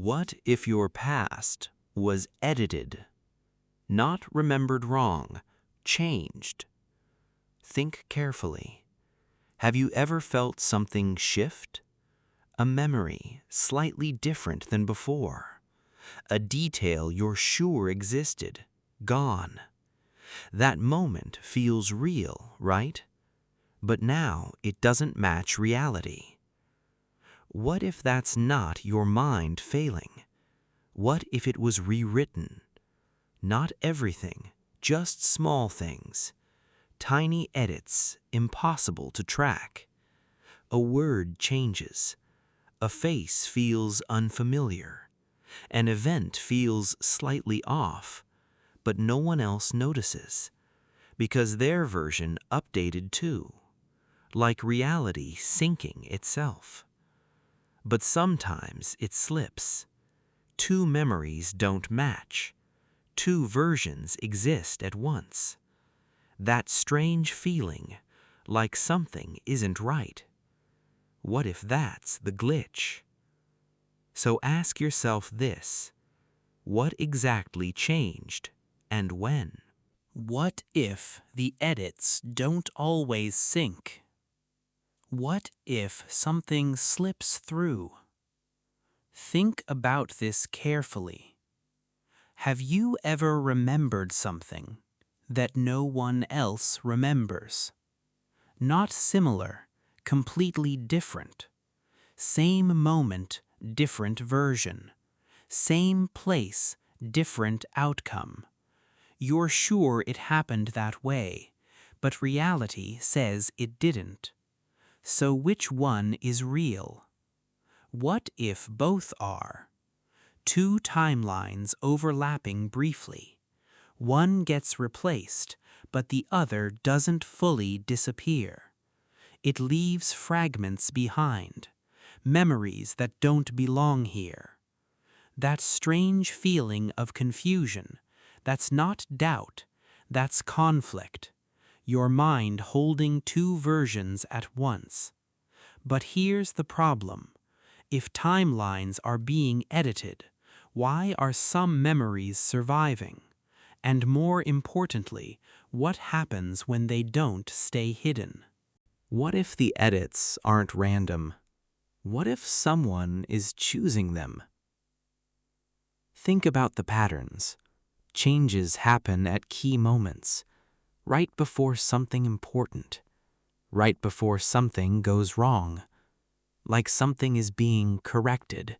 What if your past was edited, not remembered wrong, changed? Think carefully. Have you ever felt something shift? A memory slightly different than before? A detail you're sure existed, gone? That moment feels real, right? But now it doesn't match reality. What if that's not your mind failing? What if it was rewritten? Not everything, just small things. Tiny edits, impossible to track. A word changes. A face feels unfamiliar. An event feels slightly off, but no one else notices, because their version updated too, like reality syncing itself. But sometimes it slips. Two memories don't match. Two versions exist at once. That strange feeling, like something isn't right. What if that's the glitch? So ask yourself this: what exactly changed, and when? What if the edits don't always sync? What if something slips through? Think about this carefully. Have you ever remembered something that no one else remembers? Not similar, completely different. Same moment, different version. Same place, different outcome. You're sure it happened that way, but reality says it didn't. So which one is real? What if both are? Two timelines overlapping briefly. One gets replaced, but the other doesn't fully disappear. It leaves fragments behind, memories that don't belong here. That strange feeling of confusion, that's not doubt, that's conflict. Your mind holding two versions at once. But here's the problem. If timelines are being edited, why are some memories surviving? And more importantly, what happens when they don't stay hidden? What if the edits aren't random? What if someone is choosing them? Think about the patterns. Changes happen at key moments, right before something important, right before something goes wrong, like something is being corrected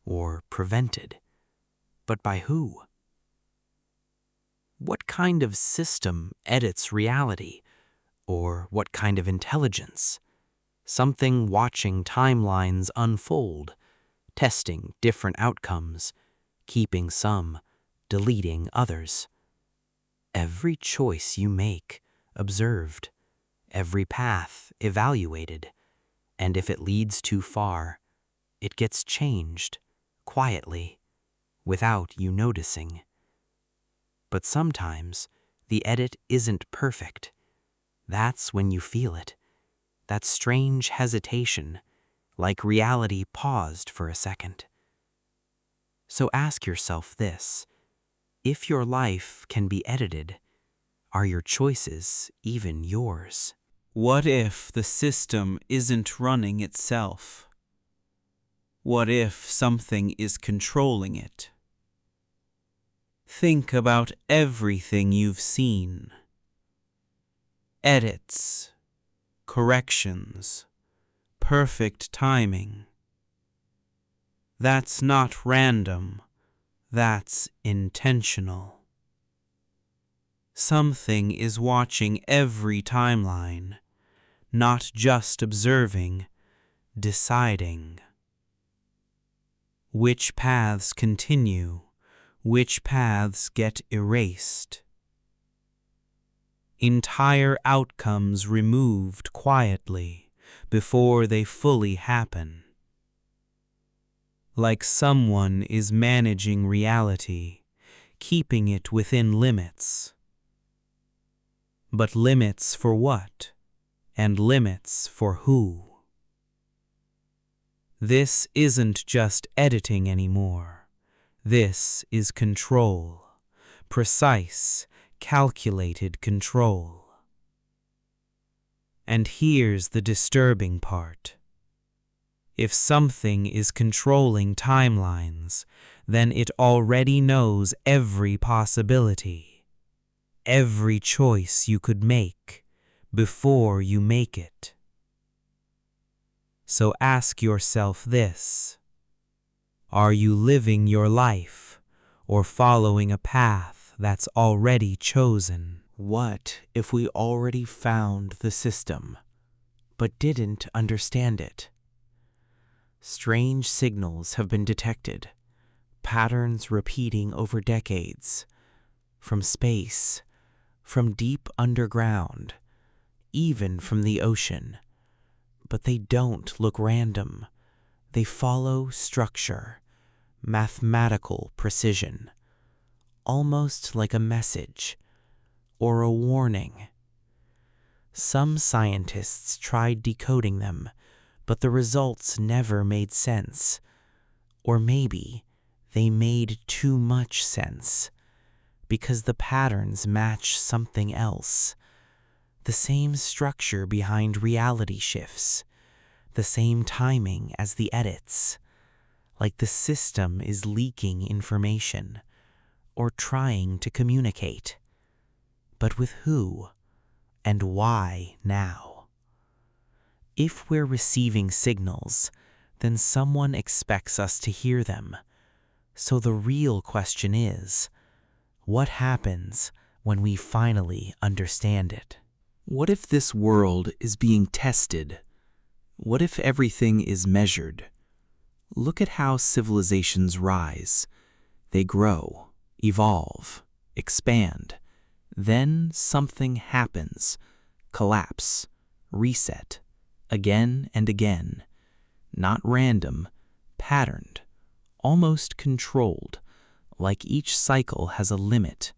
or prevented. But by who? What kind of system edits reality? Or what kind of intelligence? Something watching timelines unfold, testing different outcomes, keeping some, deleting others. Every choice you make, observed. Every path, evaluated. And if it leads too far, it gets changed, quietly, without you noticing. But sometimes, the edit isn't perfect. That's when you feel it. That strange hesitation, like reality paused for a second. So ask yourself this: if your life can be edited, are your choices even yours? What if the system isn't running itself? What if something is controlling it? Think about everything you've seen. Edits, corrections, perfect timing. That's not random, that's intentional. Something is watching every timeline, not just observing, deciding. Which paths continue, which paths get erased. Entire outcomes removed quietly before they fully happen. Like someone is managing reality, keeping it within limits. But limits for what? And limits for who? This isn't just editing anymore. This is control. Precise, calculated control. And here's the disturbing part. If something is controlling timelines, then it already knows every possibility, every choice you could make before you make it. So ask yourself this: are you living your life or following a path that's already chosen? What if we already found the system, but didn't understand it? Strange signals have been detected, patterns repeating over decades, from space, from deep underground, even from the ocean. But they don't look random. They follow structure, mathematical precision, almost like a message or a warning. Some scientists tried decoding them, but the results never made sense. Or maybe they made too much sense, because the patterns match something else. The same structure behind reality shifts, the same timing as the edits, like the system is leaking information or trying to communicate. But with who and why now? If we're receiving signals, then someone expects us to hear them. So the real question is, what happens when we finally understand it? What if this world is being tested? What if everything is measured? Look at how civilizations rise. They grow, evolve, expand. Then something happens. Collapse, reset, again and again. Not random, patterned, almost controlled, like each cycle has a limit,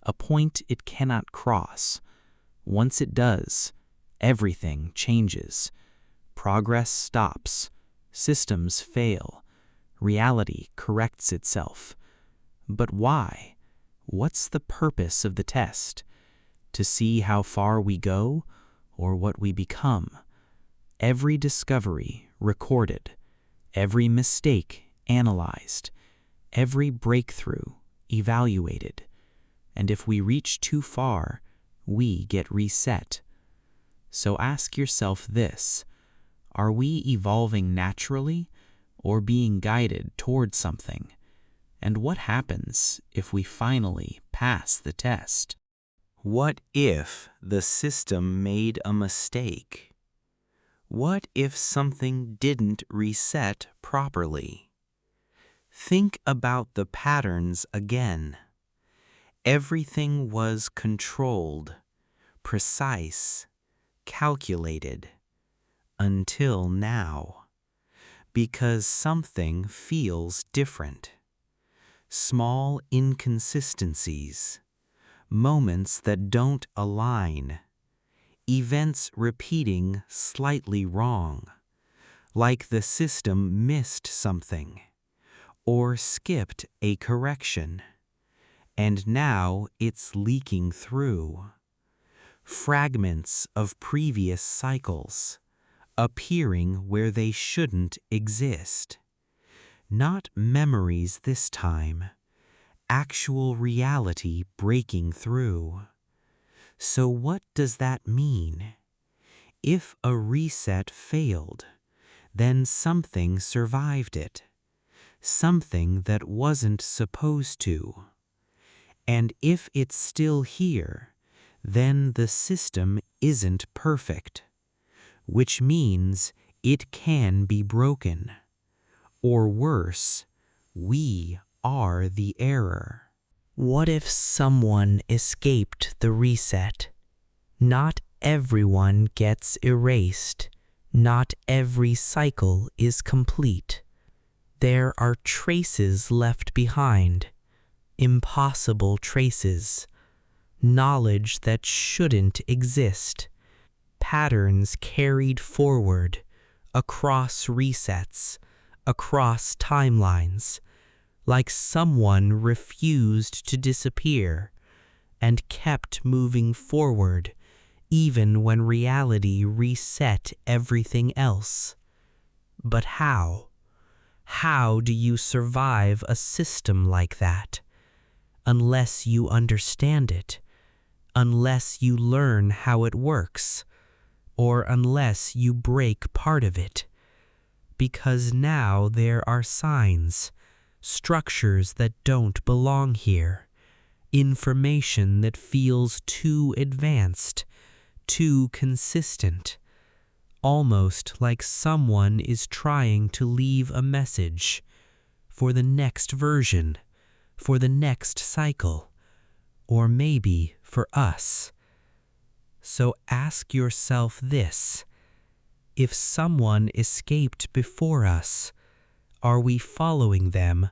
a point it cannot cross. Once it does, everything changes. Progress stops, systems fail, reality corrects itself. But why? What's the purpose of the test? To see how far we go or what we become? Every discovery recorded, every mistake analyzed, every breakthrough evaluated. And if we reach too far, we get reset. So ask yourself this: are we evolving naturally or being guided toward something? And what happens if we finally pass the test? What if the system made a mistake? What if something didn't reset properly? Think about the patterns again. Everything was controlled, precise, calculated, until now, because something feels different. Small inconsistencies, moments that don't align, events repeating slightly wrong, like the system missed something or skipped a correction, and now it's leaking through. Fragments of previous cycles, appearing where they shouldn't exist. Not memories this time, actual reality breaking through. So what does that mean? If a reset failed, then something survived it. Something that wasn't supposed to. And if it's still here, then the system isn't perfect, which means it can be broken. Or worse, we are the error. What if someone escaped the reset? Not everyone gets erased. Not every cycle is complete. There are traces left behind, impossible traces, knowledge that shouldn't exist, patterns carried forward, across resets, across timelines, like someone refused to disappear and kept moving forward even when reality reset everything else. But how? How do you survive a system like that? Unless you understand it, unless you learn how it works, or unless you break part of it. Because now there are signs, structures that don't belong here, information that feels too advanced, too consistent, almost like someone is trying to leave a message for the next version, for the next cycle, or maybe for us. So ask yourself this: if someone escaped before us, are we following them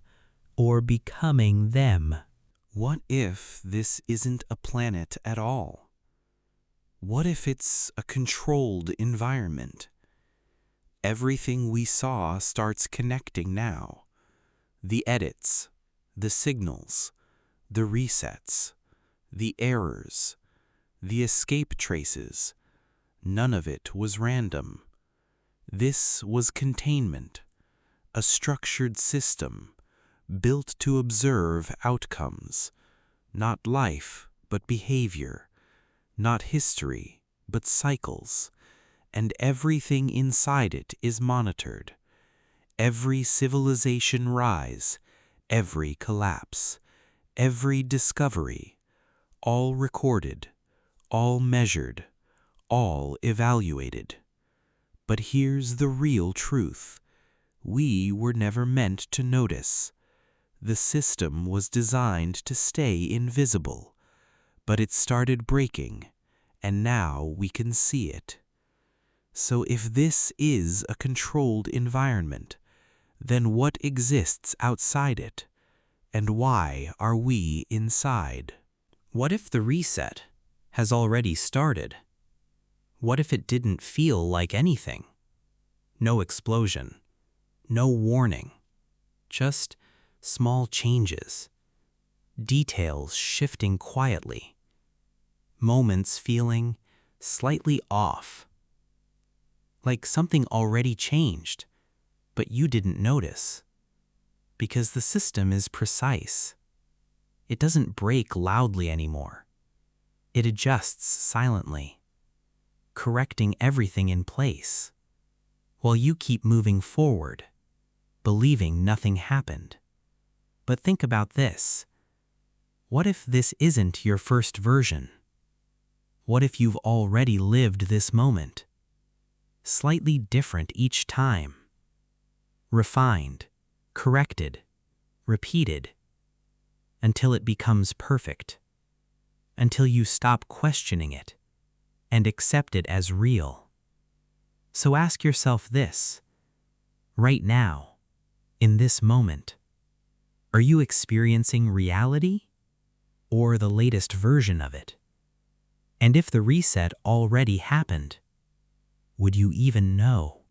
or becoming them? What if this isn't a planet at all? What if it's a controlled environment? Everything we saw starts connecting now. The edits, the signals, the resets, the errors, the escape traces. None of it was random. This was containment, a structured system built to observe outcomes, not life, but behavior, not history, but cycles, and everything inside it is monitored. Every civilization rise, every collapse, every discovery, all recorded, all measured, all evaluated. But here's the real truth. We were never meant to notice. The system was designed to stay invisible, but it started breaking, and now we can see it. So if this is a controlled environment, then what exists outside it? And why are we inside? What if the reset has already started? What if it didn't feel like anything? No explosion, no warning, just small changes, details shifting quietly, moments feeling slightly off, like something already changed, but you didn't notice. Because the system is precise. It doesn't break loudly anymore. It adjusts silently, correcting everything in place, while you keep moving forward, believing nothing happened. But think about this. What if this isn't your first version? What if you've already lived this moment? Slightly different each time. Refined, corrected, repeated, until it becomes perfect, until you stop questioning it and accept it as real. So ask yourself this, right now, in this moment, are you experiencing reality or the latest version of it? And if the reset already happened, would you even know?